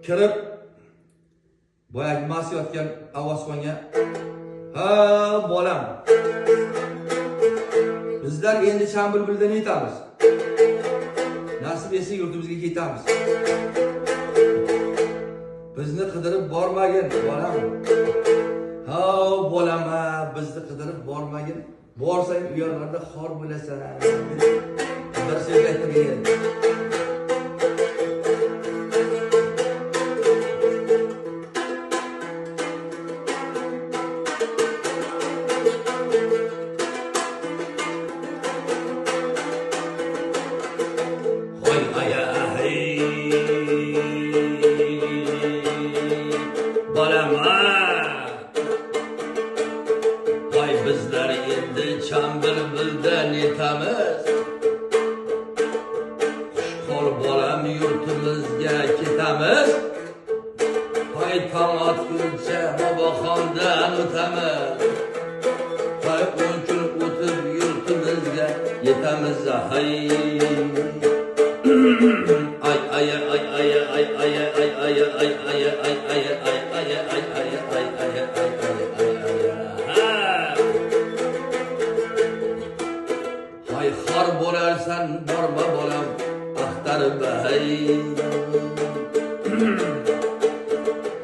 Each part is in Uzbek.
kirib boyagi mast yotgan Avvosxonga, "Ha, bolam. Bizlar endi Chambulbuldan yetamiz. Nasib etsa yurtimizga ketamiz. Bizni qidirib bormagin, bolam. Ha, bolam, bizni qidirib bormagin. Borsang u yerlarda xor bo'lasan." Bir so'z aytgan. Hay bizlar endi Chambulbuldan yetamiz. Xushqol bolam yurtimizga ketamiz. Hay tong otguncha Boboxondan o'tamiz. Hay 10 kun o'tib yurtimizga yetamiz. Hay Hay xor bo'larsan borma bolam axtarib hay.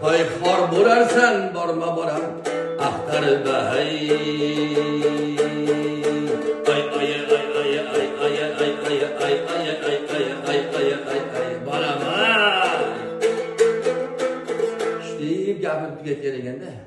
Hay xor bo'larsan borma bolam axtarib hay. Bolam. Shtib gapirib ketgan ekanda.